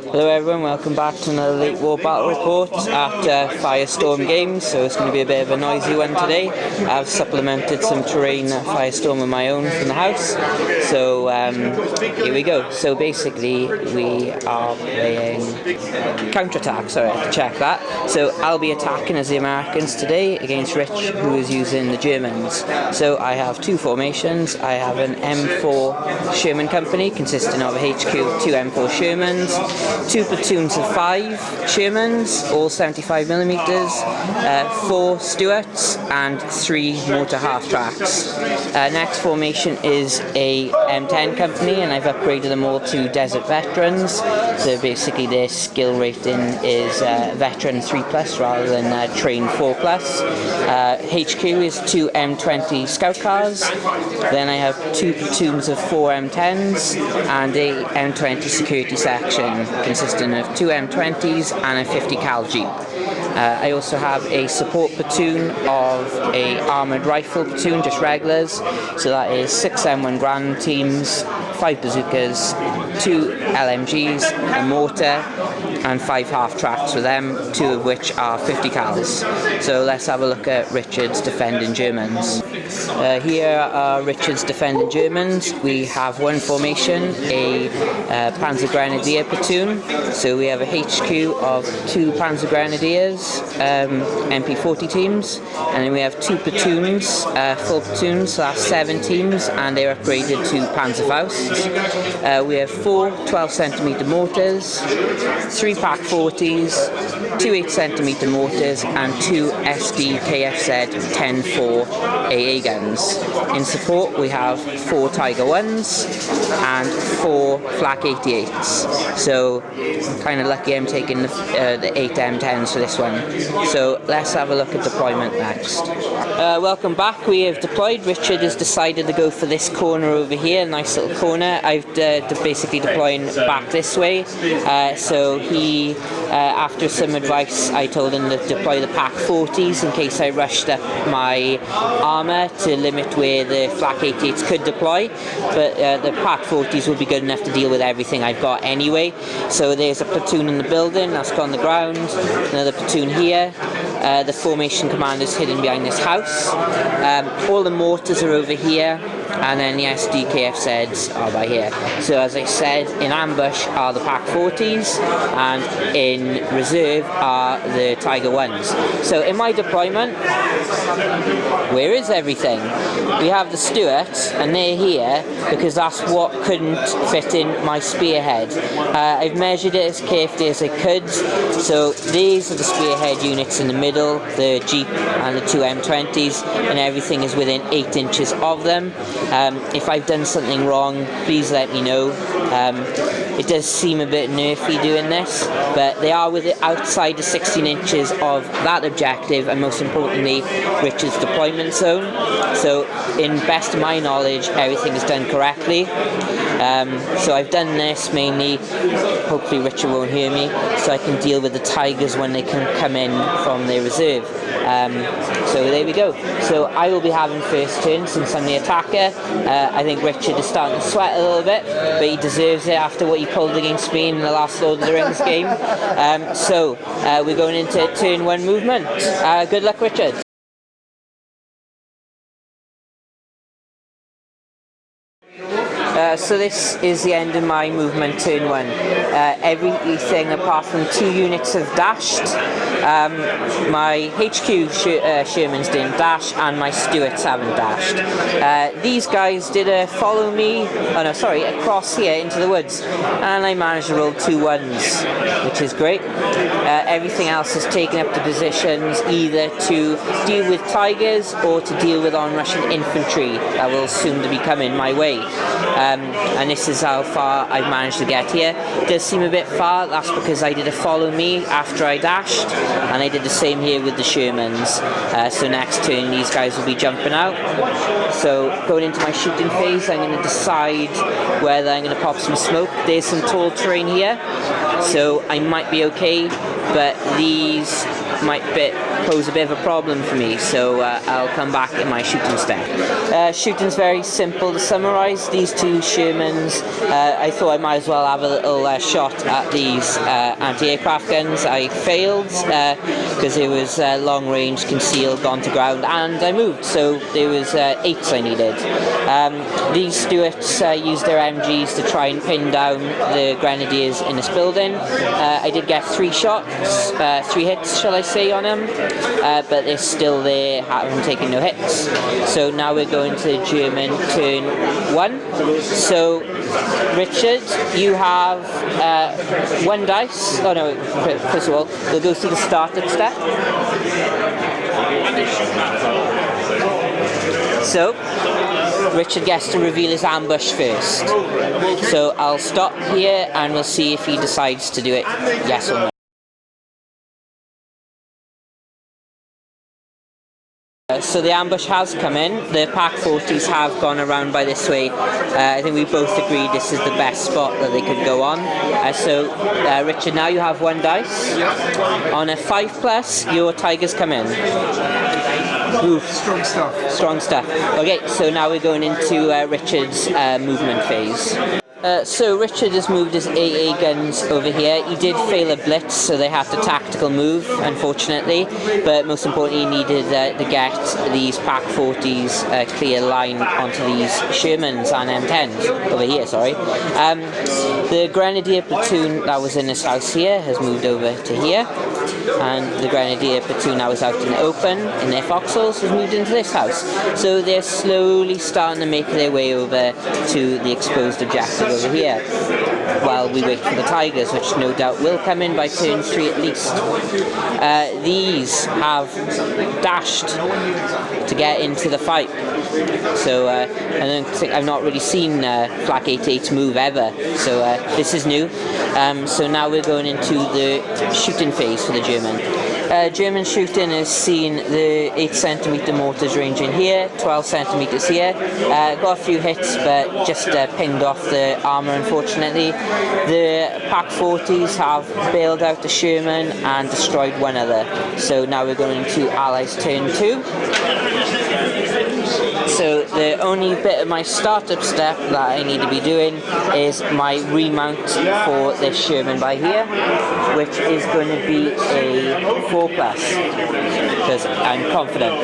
Hello everyone, welcome back to another Late War Battle Report at Firestorm Games. So it's going to be a bit of a noisy one today. I've supplemented some terrain at Firestorm of my own from the house. So here we go. So basically we are playing Counterattack, sorry I have to check that. So I'll be attacking as the Americans today against Rich, who is using the Germans. So I have two formations. I have an M4 Sherman company consisting of a HQ of two M4 Shermans, two platoons of 5 Shermans, all 75mm, 4 Stuarts and 3 mortar half-tracks. Next formation is a M10 company, and I've upgraded them all to Desert Veterans. So basically their skill rating is Veteran 3+ rather than Train 4+. HQ is 2 M20 Scout cars. Then I have 2 platoons of 4 M10s and a M20 security section consisting of 2 M20s and a 50 cal Jeep. I also have a support platoon of a armoured rifle platoon, just regulars. So that is 6 M1 Grand teams, 5 bazookas, 2 LMGs, a mortar, and 5 half-tracks with them, 2 of which are 50 cals. So let's have a look at Richard's defending Germans. Here are Richard's defending Germans. We have one formation, a Panzergrenadier platoon. So we have a HQ of 2 Panzergrenadiers, MP40 teams, and then we have 2 platoons, full platoons, so that's 7 teams, and they're upgraded to Panzerfausts. We have 4 12cm mortars, 3 Pak 40s, 2 8cm mortars, and 2 SD KFZ 10-4 AA guns. In support we have 4 Tiger 1s and 4 Flak 88s. So I'm kind of lucky I'm taking the 8 M10s for this one. So let's have a look at deployment next. Welcome back. We have deployed. Richard has decided to go for this corner over here, nice little corner. I've basically deploying back this way. So he, after some advice, I told him to deploy the Pak 40s in case I rushed up my armour to limit where the Flak 88s could deploy. But the Pak 40s will be good enough to deal with everything I've got anyway. So there's a platoon in the building, that's on the ground, another platoon here. The formation commander is hidden behind this house. All the mortars are over here, and then the SD KFZs are by here. So as I said, in ambush are the Pak 40s, and in reserve are the Tiger 1s. So in my deployment, where is everything? We have the Stuarts, and they're here because that's what couldn't fit in my spearhead. I've measured it as carefully as I could. So these are the spearhead units in the middle, the Jeep and the 2 M20s, and everything is within 8 inches of them. If I've done something wrong, please let me know. It does seem a bit nerfy doing this, but they are outside the 16 inches of that objective, and most importantly, Richard's deployment zone. So in best of my knowledge, everything is done correctly. So I've done this mainly, hopefully Richard won't hear me, so I can deal with the Tigers when they can come in from their reserve. So there we go. So I will be having first turn since I'm the attacker. I think Richard is starting to sweat a little bit, but he deserves it after what he pulled against me in the last Lord of the Rings game. So we're going into turn 1 movement. Good luck, Richard. So this is the end of my movement, turn 1. Everything apart from 2 units have dashed. My HQ Shermans didn't dash, and my Stuarts haven't dashed. These guys did a follow me, across here into the woods, and I managed to roll 2 1s, which is great. Everything else has taken up the positions either to deal with Tigers or to deal with on-rushing infantry that will soon to be coming my way. And this is how far I've managed to get here. It does seem a bit far, that's because I did a follow me after I dashed, and I did the same here with the Shermans. So next turn these guys will be jumping out. So going into my shooting phase, I'm going to decide whether I'm going to pop some smoke. There's some tall terrain here, so I might be okay, but these might pose a bit of a problem for me, so I'll come back in my shooting step. Shooting's very simple to summarise. These two Shermans, I thought I might as well have a little shot at these anti-aircraft guns. I failed because it was long range, concealed, gone to ground, and I moved, so there was 8s I needed. These Stuarts used their MGs to try and pin down the Grenadiers in this building. I did get 3 shots, 3 hits shall I say, on them, but they're still there, haven't taken no hits. So now we're going to German turn 1. So Richard, you have 1 dice. Oh no, first of all, we'll go through the startup step. So Richard gets to reveal his ambush first. So I'll stop here and we'll see if he decides to do it, yes or no. So the ambush has come in. The Pak 40s have gone around by this way. I think we both agreed this is the best spot that they could go on. So Richard, now you have 1 dice. On a 5+, your Tigers come in. Oof. Strong stuff. Strong stuff. Okay, so now we're going into Richard's movement phase. So Richard has moved his AA guns over here. He did fail a blitz, so they had to tactical move, unfortunately. But most importantly, he needed to get these Pak 40s clear line onto these Shermans and M10s over here. Sorry. The Grenadier platoon that was in this house here has moved over to here, and the Grenadier platoon that was out in the open in their foxholes has moved into this house. So they're slowly starting to make their way over to the exposed objective over here, while we wait for the Tigers, which no doubt will come in by turn 3 at least. These have dashed to get into the fight. So I've not really seen Flak 88 move ever, so this is new. So now we're going into the shooting phase for the German. German shooting has seen the 8cm mortars ranging here, 12cm here. Got a few hits, but just pinned off the armour, unfortunately. The Pak 40s have bailed out the Sherman and destroyed one other. So now we're going into Allies turn 2. So the only bit of my startup step that I need to be doing is my remount for this Sherman by here, which is going to be a 4+, because I'm confident.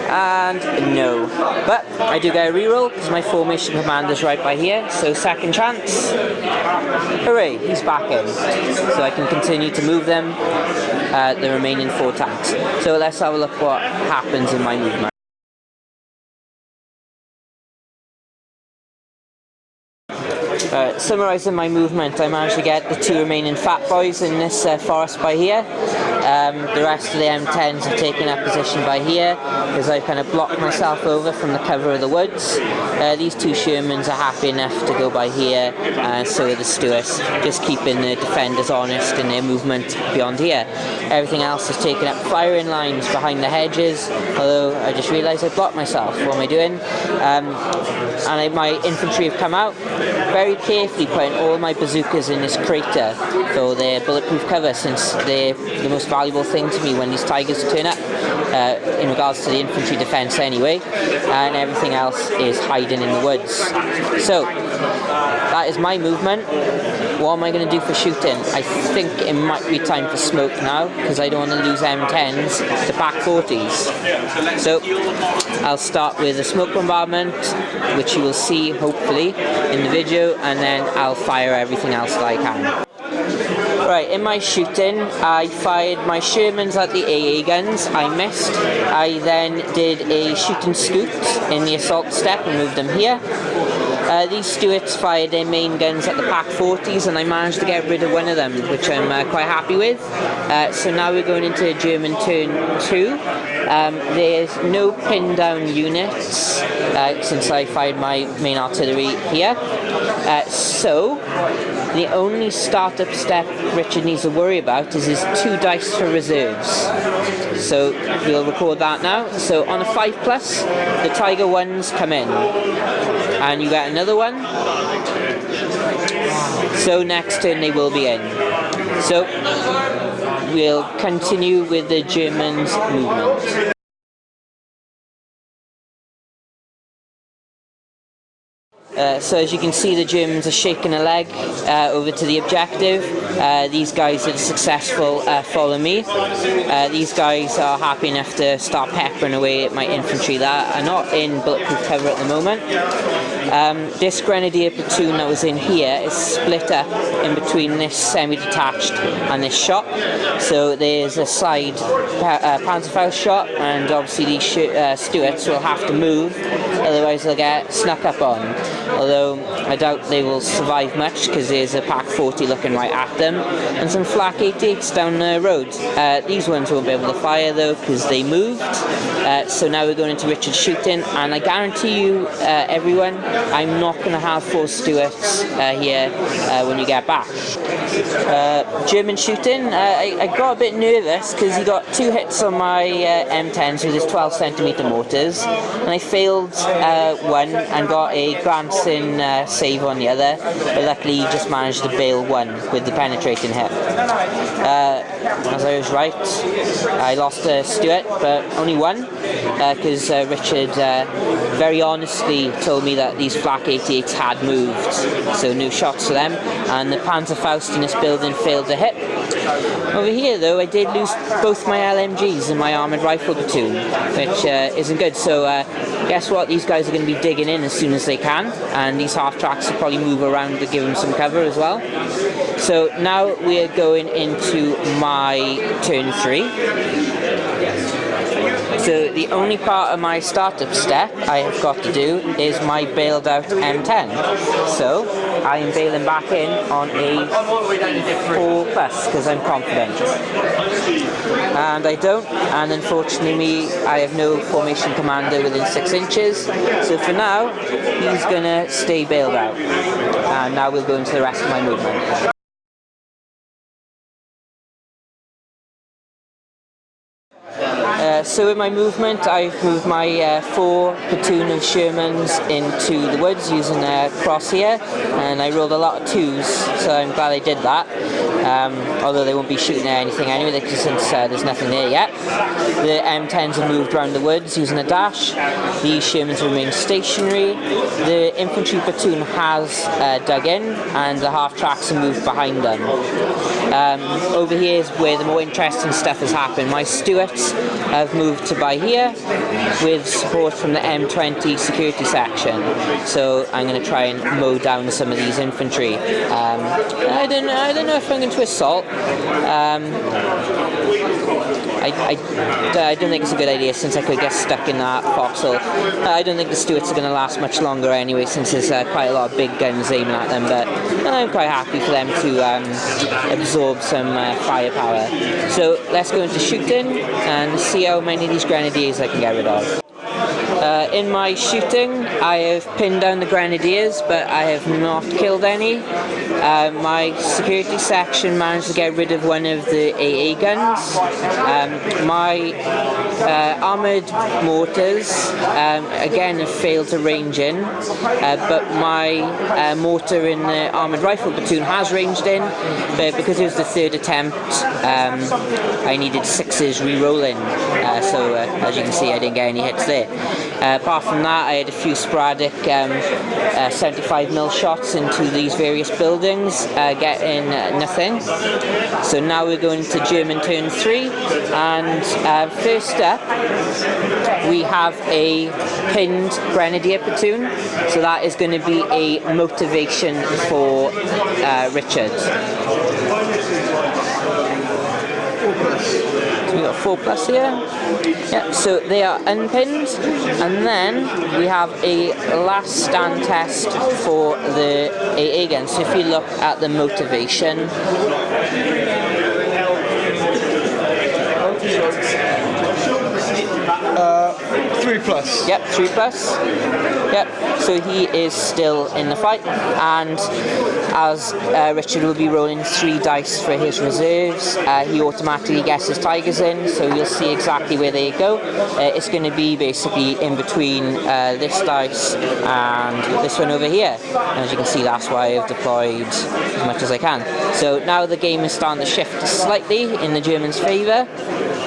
And no, but I do get a reroll because my formation commander's right by here, so second chance. Hooray, he's back in. So I can continue to move them, the remaining 4 tanks. So let's have a look what happens in my movement. Summarising my movement, I managed to get the 2 remaining fat boys in this forest by here. The rest of the M10s have taken up position by here, as I kind of blocked myself over from the cover of the woods. These 2 Shermans are happy enough to go by here, so are the Stuarts, just keeping the defenders honest in their movement beyond here. Everything else has taken up firing lines behind the hedges, although I just realised I blocked myself. What am I doing? My infantry have come out, very carefully putting all my bazookas in this crater for their bulletproof cover, since they're the most valuable thing to me when these Tigers turn up, in regards to the infantry defence anyway, and everything else is hiding in the woods. So that is my movement. What am I going to do for shooting? I think it might be time for smoke now, because I don't want to lose M10s to Pak 40s. So I'll start with a smoke bombardment, which you will see hopefully in the video, and then I'll fire everything else that I can. Right, in my shooting, I fired my Shermans at the AA guns. I missed. I then did a shooting scoot in the assault step and moved them here. These Stuarts fired their main guns at the Pak 40s, and I managed to get rid of one of them, which I'm quite happy with. So now we're going into German turn 2. There's no pin down units since I fired my main artillery here. So the only startup step Richard needs to worry about is his 2 dice for reserves. So we'll record that now. So on a 5+, the Tiger 1s come in, and you get another one. So next turn they will be in. So we'll continue with the Germans' movement. So as you can see, the Germans are shaking a leg over to the objective. These guys that are successful follow me. These guys are happy enough to start peppering away at my infantry that are not in bulletproof cover at the moment. This grenadier platoon that was in here is split up in between this semi-detached and this shop. So there's a side Panzerfaust shop, and obviously these Stuarts will have to move, otherwise they'll get snuck up on. Although I doubt they will survive much because there's a Pack 40 looking right at them, and some flak 88s down the road. These ones won't be able to fire though because they moved. So now we're going into Richard shooting, and I guarantee you, everyone, I'm not going to have 4 Stuarts here when you get back. German shooting, I got a bit nervous because he got 2 hits on my M10s with his 12cm mortars, and I failed one and got a glancing save on the other, but luckily he just managed to bail one with the penetrating hit. As I was right, I lost a Stuart, but only one, because Richard very honestly told me that these flak 88s had moved, so no shots to them, and the Panzerfaust in this building failed to hit. Over here though, I did lose both my LMGs and my armoured rifle platoon, which isn't good. So guess what, these guys are going to be digging in as soon as they can, and these half tracks will probably move around to give them some cover as well. So now we are going into my turn 3. So the only part of my startup step I have got to do is my bailed out M10. So I am bailing back in on a 4+ because I'm confident. And I don't, and unfortunately I have no formation commander within 6 inches. So for now, he's gonna stay bailed out. And now we'll go into the rest of my movement. So in my movement, I've moved my 4 platoon of Shermans into the woods using a cross here, and I rolled a lot of 2s, so I'm glad I did that. Although they won't be shooting at anything anyway, since there's nothing there yet. The M10s have moved around the woods using a dash. These Shermans remain stationary. The infantry platoon has dug in, and the half tracks have moved behind them. Over here is where the more interesting stuff has happened. My Stuarts have moved to by here with support from the M20 security section. So I'm going to try and mow down some of these infantry. I don't know if I'm going to assault. I don't think it's a good idea since I could get stuck in that foxhole. I don't think the Stuarts are going to last much longer anyway, since there's quite a lot of big guns aiming at them, but I'm quite happy for them to absorb some firepower. So let's go into shooting and see how many of these grenadiers I can get rid of. In my shooting, I have pinned down the grenadiers, but I have not killed any. My security section managed to get rid of one of the AA guns. My armoured mortars, again, have failed to range in, but my mortar in the armoured rifle platoon has ranged in, but because it was the 3rd attempt, I needed 6s re-rolling, so as you can see, I didn't get any hits there. Apart from that, I had a few sporadic 75mm shots into these various buildings, getting nothing. So now we're going to German turn 3, and first up we have a pinned grenadier platoon, so that is going to be a motivation for Richard. So we got 4+ here. Yeah, so they are unpinned, and then we have a last stand test for the AA gun. So if you look at the motivation, 3+. Yep, 3+. Yep, so he is still in the fight, and as Richard will be rolling 3 dice for his reserves, he automatically gets his tigers in, so you'll see exactly where they go. It's going to be basically in between this dice and this one over here. And as you can see, that's why I've deployed as much as I can. So now the game is starting to shift slightly in the Germans' favour,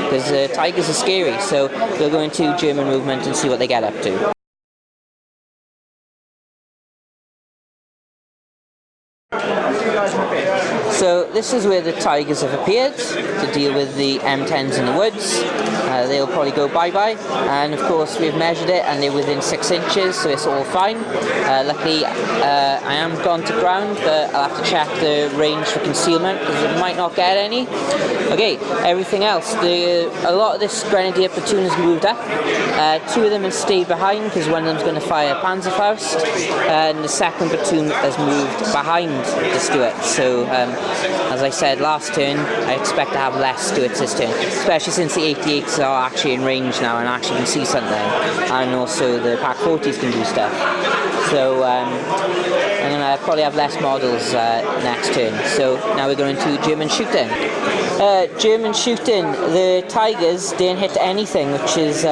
because the tigers are scary, so we'll go into German movement and see what they get up to. So this is where the tigers have appeared to deal with the M10s in the woods. They'll probably go bye-bye, and of course we've measured it and they're within 6 inches, so it's all fine. Luckily I am gone to ground, but I'll have to check the range for concealment because it might not get any. Okay, everything else, a lot of this grenadier platoon has moved up. 2 of them have stayed behind because one of them's going to fire Panzerfaust, and the second platoon has moved behind the Stuarts. So as I said last turn, I expect to have less Stuarts this turn, especially since the 88s are actually in range now and actually can see something, and also the Pack 40s can do stuff. So I'm going to probably have less models next turn. So now we're going to German shooting. German shooting, the tigers didn't hit anything, which is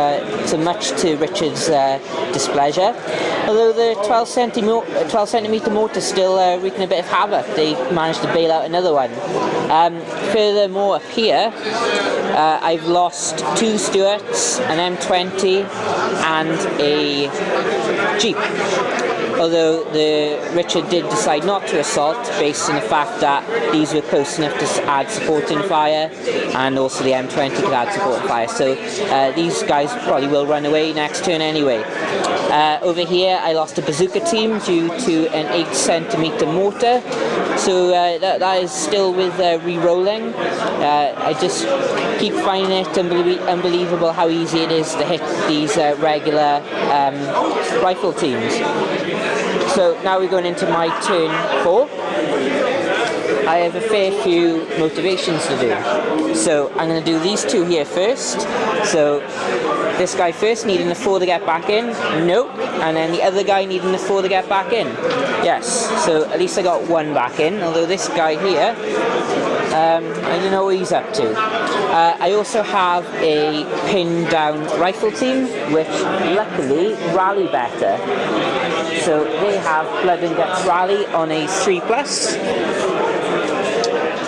too much to Richard's displeasure. Although the 12 centimeter mortar still wreaking a bit of havoc, they managed to bail out another one. Furthermore, up here, I've lost 2 Stuarts, an M20, and a Jeep. Although Richard did decide not to assault based on the fact that these were close enough to add supporting fire, and also the M20 could add supporting fire. So these guys probably will run away next turn anyway. Over here I lost a bazooka team due to an 8 centimeter mortar. So that is still with re-rolling. I just keep finding it unbelievable how easy it is to hit these regular rifle teams. So now we're going into my turn 4. I have a fair few motivations to do. So I'm going to do these 2 here first. So this guy first, needing a 4 to get back in. Nope. And then the other guy needing a 4 to get back in. Yes. So at least I got 1 back in. Although this guy here, I don't know what he's up to. I also have a pinned down rifle team, which luckily rally better. So they have Blood and Guts Rally on a 3+,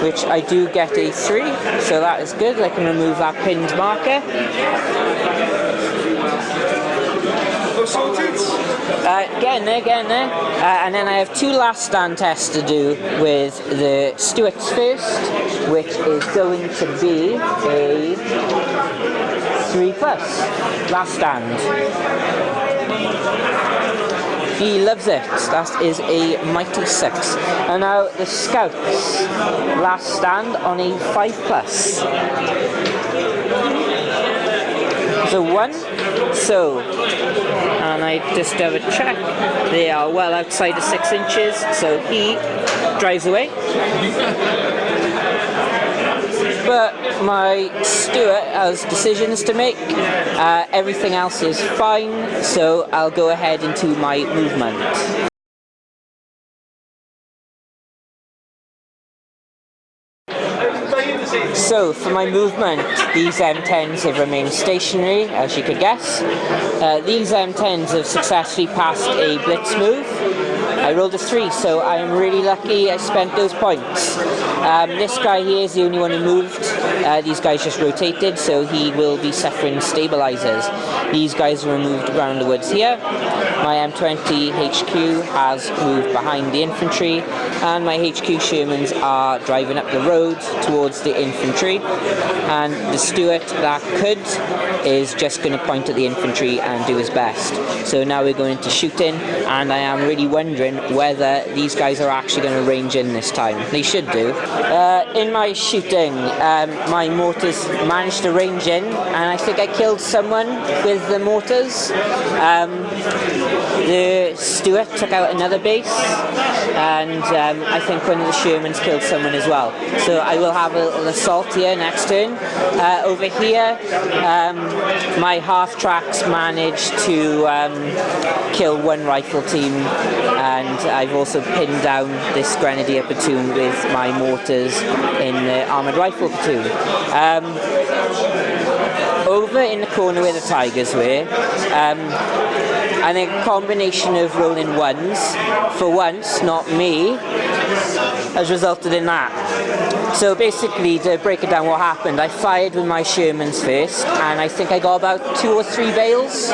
which I do get a 3, so that is good. I can remove that pinned marker. Getting there. And then I have 2 last stand tests to do with the Stuarts first, which is going to be a 3+, last stand. He loves it. That is a mighty 6. And now the Scouts, last stand on a 5+. So 1. So, and I just have a check. They are well outside the 6 inches. So he drives away. But my Stuart has decisions to make. Everything else is fine, so I'll go ahead into my movement. So for my movement, these M10s have remained stationary, as you could guess. These M10s have successfully passed a blitz move. I rolled a 3, so I am really lucky I spent those points. This guy here is the only one who moved. These guys just rotated, so he will be suffering stabilizers. These guys are moved around the woods here. My M20 HQ has moved behind the infantry, and my HQ Shermans are driving up the road towards the infantry. And the Stuart that could is just going to point at the infantry and do his best. So now we're going into shooting, and I am really wondering whether these guys are actually going to range in this time. They should do. In my shooting, my mortars managed to range in, and I think I killed someone with the mortars. The Stuart took out another base, and I think one of the Shermans killed someone as well. So I will have a little assault here next turn. Over here, my half-tracks managed to kill one rifle team, and I've also pinned down this grenadier platoon with my mortars in the armoured rifle platoon. Over in the corner where the Tigers were, and a combination of rolling ones, for once, not me, has resulted in that. So basically, to break it down what happened, I fired with my Shermans first, and I think I got about 2 or 3 bales.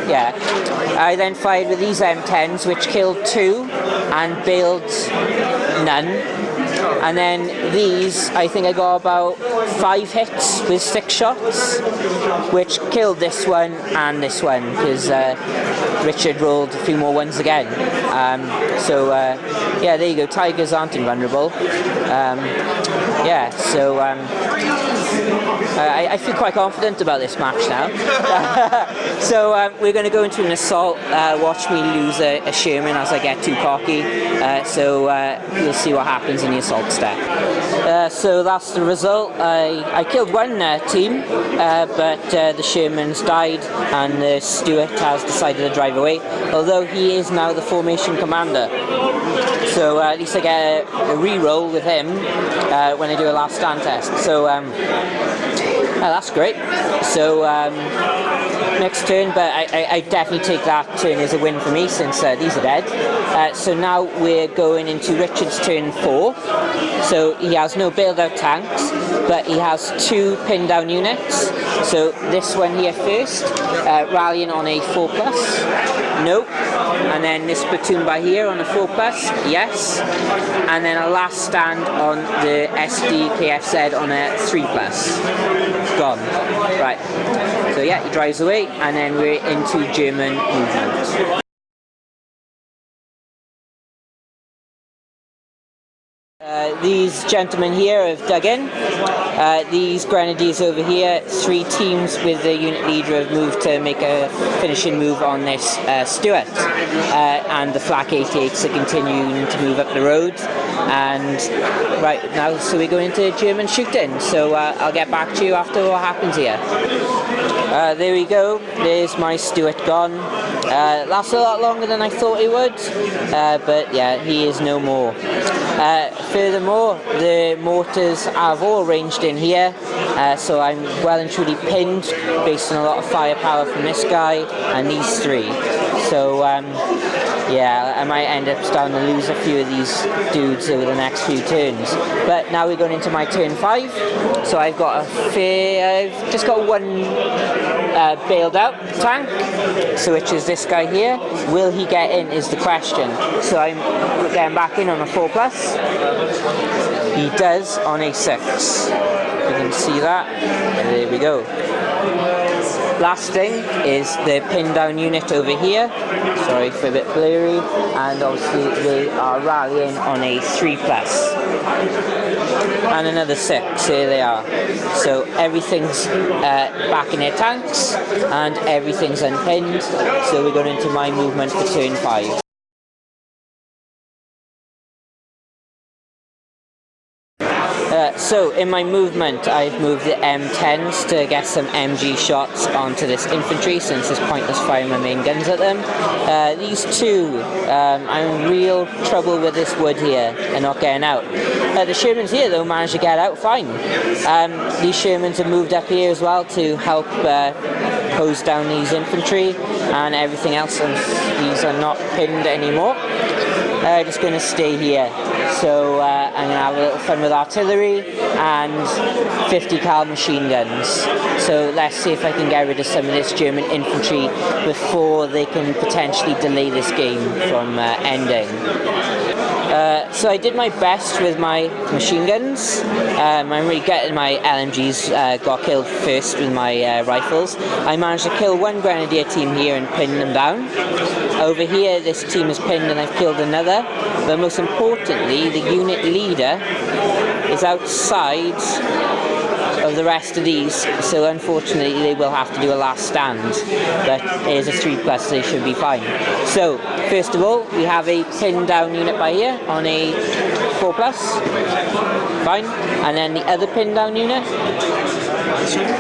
Yeah. I then fired with these M10s, which killed 2 and bailed none. And then these, I think I got about 5 hits with 6 shots, which killed this one and this one, because Richard rolled a few more ones again. Yeah, there you go, Tigers aren't invulnerable. I feel quite confident about this match now. So we're going to go into an assault. Watch me lose a Sherman as I get too cocky. You'll see what happens in the assault step. So that's the result. I killed one team, but the Shermans died, and the Stuart has decided to drive away, although he is now the formation commander. So at least I get a re-roll with him when I do a last stand test. So that's great. So next turn, but I definitely take that turn as a win for me, since these are dead. So now we're going into Richard's turn 4. So he has no bailed out tanks, but he has 2 pinned down units. So this one here first, rallying on a 4+. Nope. And then this platoon by here on a 4+, yes. And then a last stand on the SDKFZ on a 3+. Gone. Right. So yeah, he drives away, and then we're into German movement. These gentlemen here have dug in. These grenadiers over here, 3 teams with the unit leader have moved to make a finishing move on this Stuart. And the flak 88s are continuing to move up the road. And right now, so we're going into German shooting. So I'll get back to you after what happens here. There we go. There's my Stuart gone. Lasts a lot longer than I thought it would. But yeah, he is no more. Furthermore, the mortars have all ranged in here, so I'm well and truly pinned based on a lot of firepower from this guy and these 3. So yeah, I might end up starting to lose a few of these dudes over the next few turns. But now we're going into my turn 5. So I've got I've just got 1 bailed out tank, so which is this guy here. Will he get in is the question. So I'm getting back in on a 4+. He does on a 6. You can see that. There we go. Last thing is the pin down unit over here. Sorry for a bit blurry. And obviously they are rallying on a 3+. And another 6, here they are. So everything's back in their tanks, and everything's unpinned. So we're going into my movement for turn 5. So in my movement, I've moved the M10s to get some MG shots onto this infantry, since it's pointless firing my main guns at them. These 2, I'm in real trouble with this wood here and not getting out. The Shermans here though managed to get out fine. These Shermans have moved up here as well to help hose down these infantry and everything else, and these are not pinned anymore. Just going to stay here. So I'm going to have a little fun with artillery and 50 cal machine guns. So let's see if I can get rid of some of this German infantry before they can potentially delay this game from ending. So I did my best with my machine guns. I'm really getting my LMGs got killed first with my rifles. I managed to kill 1 grenadier team here and pin them down. Over here this team is pinned and I've killed another. But most importantly, the unit leader is outside of the rest of these, so unfortunately they will have to do a last stand, but it is a 3+, so they should be fine. So first of all, we have a pinned down unit by here on a 4+, fine, and then the other pinned down unit,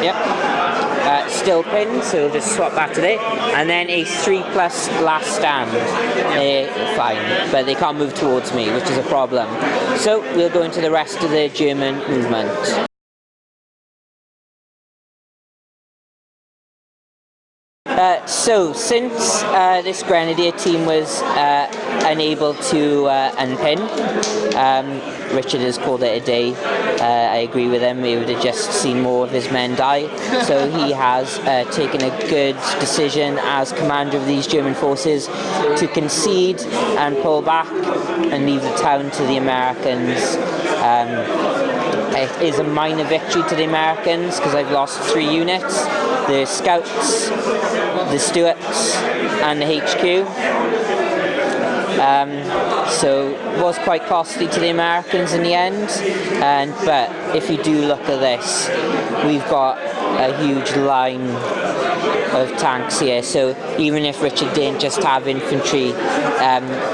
yep. Still pinned, so we'll just swap that to there, and then a 3+ last stand. Fine, but they can't move towards me, which is a problem. So we'll go into the rest of the German movement. So since this Grenadier team was unable to unpin, Richard has called it a day. I agree with him, he would have just seen more of his men die. So he has taken a good decision as commander of these German forces to concede and pull back and leave the town to the Americans. It is a minor victory to the Americans because I've lost 3 units. The Scouts, the Stuarts and the HQ. So it was quite costly to the Americans in the end, but if you do look at this, we've got a huge line of tanks here, so even if Richard didn't just have infantry,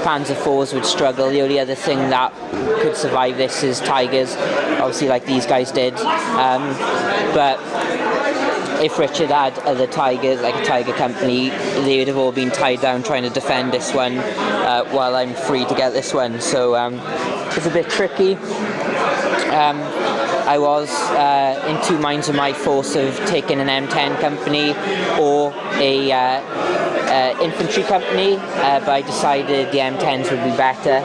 Panzer IVs would struggle. The only other thing that could survive this is Tigers, obviously like these guys did, but if Richard had other Tigers, like a Tiger company, they would have all been tied down trying to defend this one while I'm free to get this one, so it's a bit tricky. I was in 2 minds of my force of taking an M10 company or a infantry company, but I decided the M10s would be better.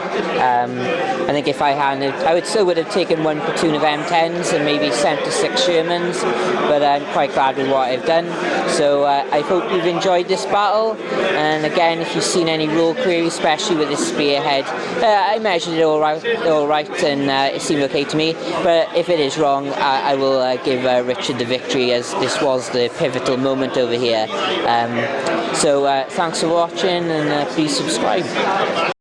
I think if I hadn't, I still would have taken 1 platoon of M10s and maybe sent to 6 Shermans, but I'm quite glad with what I've done. So I hope you've enjoyed this battle, and again, if you've seen any rule queries, especially with this spearhead, I measured it all right, and it seemed okay to me, but if it is wrong, I will give Richard the victory, as this was the pivotal moment over here. So thanks for watching, and please subscribe.